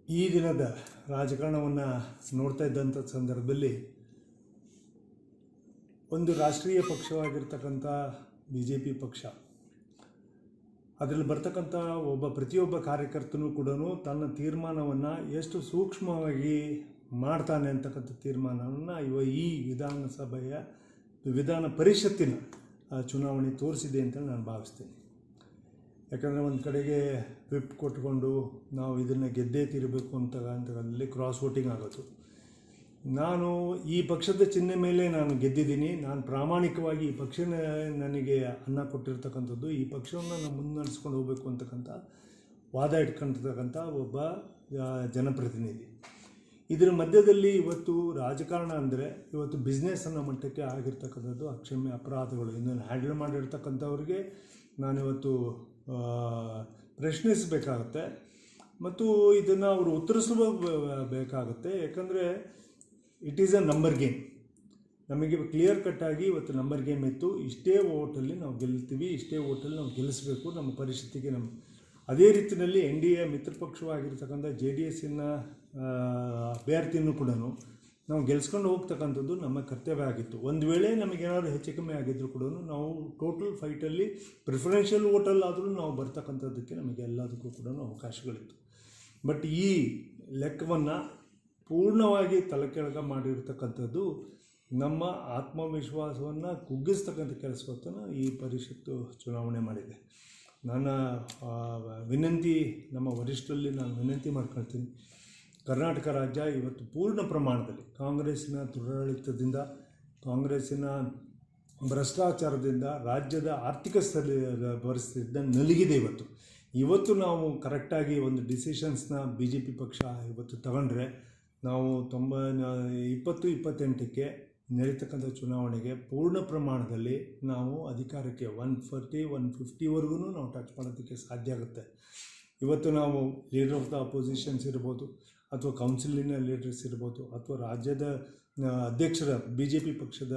ಈ ದಿನದ ರಾಜಕಾರಣವನ್ನು ನೋಡ್ತಾ ಇದ್ದಂಥ ಸಂದರ್ಭದಲ್ಲಿ ಒಂದು ರಾಷ್ಟ್ರೀಯ ಪಕ್ಷವಾಗಿರ್ತಕ್ಕಂಥ BJP ಪಕ್ಷ, ಅದರಲ್ಲಿ ಬರ್ತಕ್ಕಂಥ ಪ್ರತಿಯೊಬ್ಬ ಕಾರ್ಯಕರ್ತನೂ ಕೂಡ ತನ್ನ ತೀರ್ಮಾನವನ್ನು ಎಷ್ಟು ಸೂಕ್ಷ್ಮವಾಗಿ ಮಾಡ್ತಾನೆ ಅಂತಕ್ಕಂಥ ತೀರ್ಮಾನವನ್ನು ಈ ವಿಧಾನ ಪರಿಷತ್ತಿನ ಚುನಾವಣೆ ತೋರಿಸಿದೆ ಅಂತ ನಾನು ಭಾವಿಸ್ತೀನಿ. ಯಾಕಂದರೆ ಒಂದು ಕಡೆಗೆ ವಿಪ್ ಕೊಟ್ಕೊಂಡು ನಾವು ಇದನ್ನು ಗೆದ್ದೇ ತೀರಬೇಕು ಅಂತಲ್ಲಿ ಕ್ರಾಸ್ ವೋಟಿಂಗ್ ಆಗೋದು. ನಾನು ಈ ಪಕ್ಷದ ಚಿಹ್ನೆ ಮೇಲೆ ನಾನು ಗೆದ್ದಿದ್ದೀನಿ. ನಾನು ಪ್ರಾಮಾಣಿಕವಾಗಿ ಈ ಪಕ್ಷ ನನಗೆ ಅನ್ನ ಕೊಟ್ಟಿರ್ತಕ್ಕಂಥದ್ದು, ಈ ಪಕ್ಷವನ್ನು ನಾನು ಮುನ್ನಡೆಸ್ಕೊಂಡು ಹೋಗಬೇಕು ಅಂತಕ್ಕಂಥ ವಾದ ಇಟ್ಕೊಂಡಿರ್ತಕ್ಕಂಥ ಒಬ್ಬ ಜನಪ್ರತಿನಿಧಿ. ಇದರ ಮಧ್ಯದಲ್ಲಿ ಇವತ್ತು ರಾಜಕಾರಣ ಅಂದರೆ ಇವತ್ತು ಬಿಸ್ನೆಸ್ ಅನ್ನೋ ಮಟ್ಟಕ್ಕೆ ಆಗಿರ್ತಕ್ಕಂಥದ್ದು ಅಕ್ಷಮ್ಯ ಅಪರಾಧಗಳು. ಇದನ್ನು ಹ್ಯಾಂಡಲ್ ಮಾಡಿರ್ತಕ್ಕಂಥವ್ರಿಗೆ ನಾನಿವತ್ತು ಪ್ರಶ್ನಿಸಬೇಕಾಗತ್ತೆ ಮತ್ತು ಇದನ್ನು ಅವರು ಉತ್ತರಿಸಬೇಕಾಗುತ್ತೆ. ಯಾಕಂದರೆ it is a number game. ನಮಗೆ ಕ್ಲಿಯರ್ ಕಟ್ಟಾಗಿ ಇವತ್ತು ನಂಬರ್ ಗೇಮ್ ಇತ್ತು. ಇಷ್ಟೇ ಓಟಲ್ಲಿ ನಾವು ಗೆಲ್ತೀವಿ, ಇಷ್ಟೇ ಓಟಲ್ಲಿ ನಾವು ಗೆಲ್ಲಿಸಬೇಕು ನಮ್ಮ ಪರಿಸ್ಥಿತಿಗೆ. ಅದೇ ರೀತಿಯಲ್ಲಿ NDA ಮಿತ್ರಪಕ್ಷವಾಗಿರ್ತಕ್ಕಂಥ JDSನ ಅಭ್ಯರ್ಥಿನೂ ಕೂಡ ನಾವು ಗೆಲ್ಸ್ಕೊಂಡು ಹೋಗ್ತಕ್ಕಂಥದ್ದು ನಮ್ಮ ಕರ್ತವ್ಯ ಆಗಿತ್ತು. ಒಂದು ವೇಳೆ ನಮಗೇನಾದ್ರು ಹೆಚ್ಚು ಕಮ್ಮಿ ಆಗಿದ್ದರೂ ಕೂಡ ನಾವು ಟೋಟಲ್ ಫೈಟಲ್ಲಿ ಪ್ರಿಫರೆನ್ಷಿಯಲ್ ವೋಟಲ್ಲಾದರೂ ನಾವು ಬರ್ತಕ್ಕಂಥದ್ದಕ್ಕೆ ನಮಗೆ ಎಲ್ಲದಕ್ಕೂ ಕೂಡ ಅವಕಾಶಗಳಿತ್ತು. ಬಟ್ ಈ ಲೆಕ್ಕವನ್ನು ಪೂರ್ಣವಾಗಿ ತಲೆಕೆಳಗ ಮಾಡಿರ್ತಕ್ಕಂಥದ್ದು ನಮ್ಮ ಆತ್ಮವಿಶ್ವಾಸವನ್ನು ಕುಗ್ಗಿಸ್ತಕ್ಕಂಥ ಕೆಲಸವನ್ನು ಈ ಪರಿಷತ್ತು ಚುನಾವಣೆ ಮಾಡಿದೆ. ನನ್ನ ವಿನಂತಿ, ನಮ್ಮ ವರಿಷ್ಠರಲ್ಲಿ ನಾನು ವಿನಂತಿ ಮಾಡ್ಕೊಳ್ತೀನಿ, ಕರ್ನಾಟಕ ರಾಜ್ಯ ಇವತ್ತು ಪೂರ್ಣ ಪ್ರಮಾಣದಲ್ಲಿ ಕಾಂಗ್ರೆಸ್ಸಿನ ದುರಾಡಳಿತದಿಂದ, ಕಾಂಗ್ರೆಸ್ಸಿನ ಭ್ರಷ್ಟಾಚಾರದಿಂದ ರಾಜ್ಯದ ಆರ್ಥಿಕ ಪರಿಸ್ಥಿತಿಯಿಂದ ನಲುಗಿದೆ. ಇವತ್ತು ನಾವು ಕರೆಕ್ಟಾಗಿ ಒಂದು ಡಿಸಿಷನ್ಸ್ನ BJP ಪಕ್ಷ ಇವತ್ತು ತಗೊಂಡ್ರೆ ನಾವು 2028ಕ್ಕೆ ನಡೀತಕ್ಕಂಥ ಚುನಾವಣೆಗೆ ಪೂರ್ಣ ಪ್ರಮಾಣದಲ್ಲಿ ನಾವು ಅಧಿಕಾರಕ್ಕೆ 140-150ವರೆಗೂ ನಾವು ಟಚ್ ಮಾಡೋದಕ್ಕೆ ಸಾಧ್ಯ ಆಗುತ್ತೆ. ಇವತ್ತು ನಾವು ಲೀಡರ್ ಆಫ್ ದ ಅಪೋಸಿಷನ್ಸ್ ಇರ್ಬೋದು, ಅಥವಾ ಕೌನ್ಸಿಲಿನ ಲೀಡರ್ಸ್ ಇರ್ಬೋದು, ಅಥವಾ ರಾಜ್ಯದ ಅಧ್ಯಕ್ಷರ BJP ಪಕ್ಷದ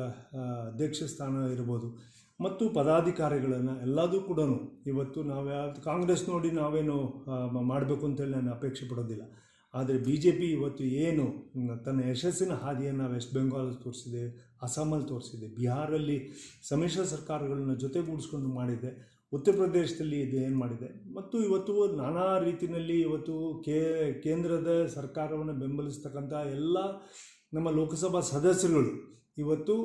ಅಧ್ಯಕ್ಷ ಸ್ಥಾನ ಇರ್ಬೋದು, ಮತ್ತು ಪದಾಧಿಕಾರಿಗಳನ್ನು ಎಲ್ಲದೂ ಕೂಡ ಇವತ್ತು ನಾವು ಕಾಂಗ್ರೆಸ್ ನೋಡಿ ನಾವೇನು ಮಾಡಬೇಕು ಅಂತೇಳಿ ನಾನು ಅಪೇಕ್ಷೆ ಪಡೋದಿಲ್ಲ. ಆದರೆ BJP ಇವತ್ತು ಏನು ತನ್ನ ಯಶಸ್ಸಿನ ಹಾದಿಯನ್ನು ವೆಸ್ಟ್ ಬೆಂಗಾಲ್ ತೋರಿಸಿದೆ, ಅಸ್ಸಾಮಲ್ಲಿ ತೋರಿಸಿದೆ, ಬಿಹಾರಲ್ಲಿ ಸಮ್ಮಿಶ್ರ ಸರ್ಕಾರಗಳನ್ನ ಜೊತೆಗೂಡಿಸ್ಕೊಂಡು ಮಾಡಿದೆ, ಉತ್ತರ ಪ್ರದೇಶದಲ್ಲಿ ಇದು ಏನು ಮಾಡಿದೆ, ಮತ್ತು ಇವತ್ತು ನಾನಾ ರೀತಿಯಲ್ಲಿ ಇವತ್ತು ಕೇಂದ್ರದ ಸರ್ಕಾರವನ್ನು ಬೆಂಬಲಿಸ್ತಕ್ಕಂಥ ಎಲ್ಲ ನಮ್ಮ ಲೋಕಸಭಾ ಸದಸ್ಯರುಗಳು ಇವತ್ತು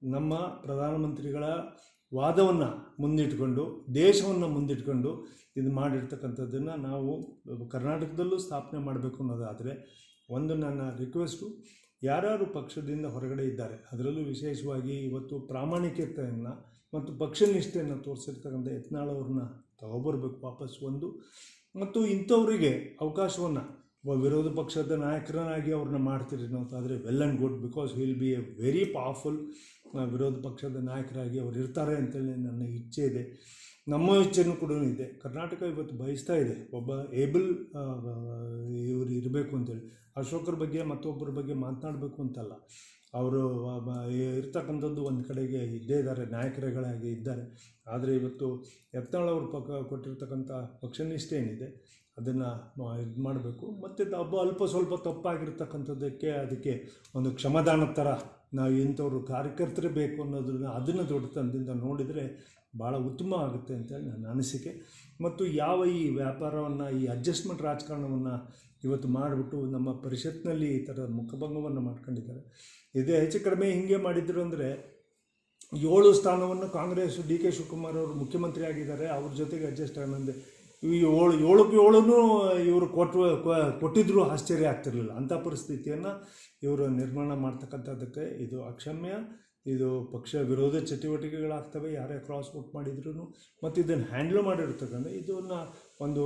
ನಮ್ಮ ಪ್ರಧಾನಮಂತ್ರಿಗಳ ವಾದವನ್ನು ಮುಂದಿಟ್ಕೊಂಡು, ದೇಶವನ್ನು ಮುಂದಿಟ್ಕೊಂಡು ಇದು ಮಾಡಿರ್ತಕ್ಕಂಥದ್ದನ್ನು ನಾವು ಕರ್ನಾಟಕದಲ್ಲೂ ಸ್ಥಾಪನೆ ಮಾಡಬೇಕು ಅನ್ನೋದಾದರೆ, ಒಂದು ನನ್ನ ರಿಕ್ವೆಸ್ಟು, ಯಾರ್ಯಾರು ಪಕ್ಷದಿಂದ ಹೊರಗಡೆ ಇದ್ದಾರೆ, ಅದರಲ್ಲೂ ವಿಶೇಷವಾಗಿ ಇವತ್ತು ಪ್ರಾಮಾಣಿಕತೆಯನ್ನು ಮತ್ತು ಪಕ್ಷನಿಷ್ಠೆಯನ್ನು ತೋರಿಸಿರ್ತಕ್ಕಂಥ ಯತ್ನಾಳ್ ಅವ್ರನ್ನ ತಗೊಬರ್ಬೇಕು ವಾಪಸ್ ಒಂದು. ಮತ್ತು ಇಂಥವರಿಗೆ ಅವಕಾಶವನ್ನು ವಿರೋಧ ಪಕ್ಷದ ನಾಯಕರನ್ನಾಗಿ ಅವ್ರನ್ನ ಮಾಡ್ತೀರಿ ಅನ್ನೋದಾದರೆ well and good, because will be A very powerful ವಿರೋಧ ಪಕ್ಷದ ನಾಯಕರಾಗಿ ಅವ್ರು ಇರ್ತಾರೆ ಅಂತೇಳಿ ನನ್ನ ಇಚ್ಛೆ ಇದೆ. ನಮ್ಮ ಇಚ್ಛೆನೂ ಕೂಡ ಇದೆ. ಕರ್ನಾಟಕ ಇವತ್ತು ಬಯಸ್ತಾ ಇದೆ ಒಬ್ಬ ಏಬಲ್ ಇವರು ಇರಬೇಕು ಅಂತೇಳಿ. ಅಶೋಕರ ಬಗ್ಗೆ ಮತ್ತೊಬ್ಬರ ಬಗ್ಗೆ ಮಾತನಾಡಬೇಕು ಅಂತಲ್ಲ, ಅವರು ಇರ್ತಕ್ಕಂಥದ್ದು ಒಂದು ಕಡೆಗೆ ಇದ್ದೇ ಇದ್ದಾರೆ, ನಾಯಕರುಗಳಾಗಿ ಇದ್ದಾರೆ. ಆದರೆ ಇವತ್ತು ಯತ್ನಾಳ್ ಅವರು ಕೊಟ್ಟಿರ್ತಕ್ಕಂಥ ಪಕ್ಷನಿಷ್ಠೆ ಏನಿದೆ ಅದನ್ನು ಇದು ಮಾಡಬೇಕು. ಮತ್ತು ಅಲ್ಪ ಸ್ವಲ್ಪ ತಪ್ಪಾಗಿರ್ತಕ್ಕಂಥದ್ದಕ್ಕೆ ಅದಕ್ಕೆ ಒಂದು ಕ್ಷಮಾದಾನದ ಥರ ನಾವು ಇಂಥವ್ರು ಕಾರ್ಯಕರ್ತರೇ ಬೇಕು ಅದನ್ನು ದೊಡ್ಡತನದಿಂದ ನೋಡಿದರೆ ಭಾಳ ಉತ್ತಮ ಆಗುತ್ತೆ ಅಂತೇಳಿ ನನ್ನ ಅನಿಸಿಕೆ. ಮತ್ತು ಈ ವ್ಯಾಪಾರವನ್ನು, ಈ ಅಡ್ಜಸ್ಟ್ಮೆಂಟ್ ರಾಜಕಾರಣವನ್ನು ಇವತ್ತು ಮಾಡಿಬಿಟ್ಟು ನಮ್ಮ ಪರಿಷತ್ನಲ್ಲಿ ಈ ಥರ ಮುಖಭಂಗವನ್ನು ಮಾಡ್ಕೊಂಡಿದ್ದಾರೆ. ಇದೇ ಹೆಚ್ಚು ಕಡಿಮೆ ಹಿಂಗೆ ಮಾಡಿದ್ರು ಅಂದರೆ 7 ಸ್ಥಾನವನ್ನು ಕಾಂಗ್ರೆಸ್ DK ಶಿವಕುಮಾರ್ ಅವರು ಮುಖ್ಯಮಂತ್ರಿ ಆಗಿದ್ದಾರೆ, ಅವ್ರ ಜೊತೆಗೆ ಅಡ್ಜಸ್ಟ್ ಆನಂದೆ ಈ 7ಕ್ಕೆ 7 ಇವರು ಕೊಟ್ಟಿದ್ರೂ ಆಶ್ಚರ್ಯ ಆಗ್ತಿರಲಿಲ್ಲ. ಅಂಥ ಪರಿಸ್ಥಿತಿಯನ್ನು ಇವರು ನಿರ್ಮಾಣ ಮಾಡ್ತಕ್ಕಂಥದ್ದಕ್ಕೆ ಇದು ಅಕ್ಷಮ್ಯ. ಇದು ಪಕ್ಷ ವಿರೋಧ ಚಟುವಟಿಕೆಗಳಾಗ್ತವೆ ಯಾರೇ ಕ್ರಾಸ್ ವೋಟ್ ಮಾಡಿದ್ರು. ಮತ್ತು ಇದನ್ನು ಹ್ಯಾಂಡ್ಲ್ ಮಾಡಿರ್ತಕ್ಕಂಥ ಇದನ್ನು ಒಂದು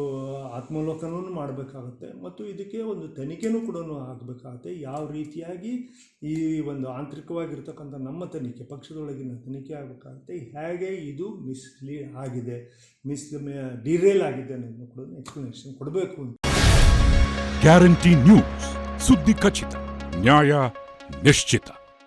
ಆತ್ಮಾವಲೋಕನೂ ಮಾಡಬೇಕಾಗುತ್ತೆ ಮತ್ತು ಇದಕ್ಕೆ ಒಂದು ತನಿಖೆನೂ ಕೂಡ ಆಗಬೇಕಾಗುತ್ತೆ. ಯಾವ ರೀತಿಯಾಗಿ ಈ ಒಂದು ಆಂತರಿಕವಾಗಿರ್ತಕ್ಕಂಥ ನಮ್ಮ ತನಿಖೆ, ಪಕ್ಷದೊಳಗಿನ ತನಿಖೆ ಆಗಬೇಕಾಗುತ್ತೆ. ಹೇಗೆ ಇದು ಡಿರೇಲ್ ಆಗಿದೆ ಅನ್ನೋದನ್ನು ಕೂಡ ಎಕ್ಸ್ಪ್ಲನೇಷನ್ ಕೊಡಬೇಕು. ಗ್ಯಾರಂಟಿ ನ್ಯೂಸ್, ಸುದ್ದಿ ಖಚಿತ, ನ್ಯಾಯ ನಿಶ್ಚಿತ.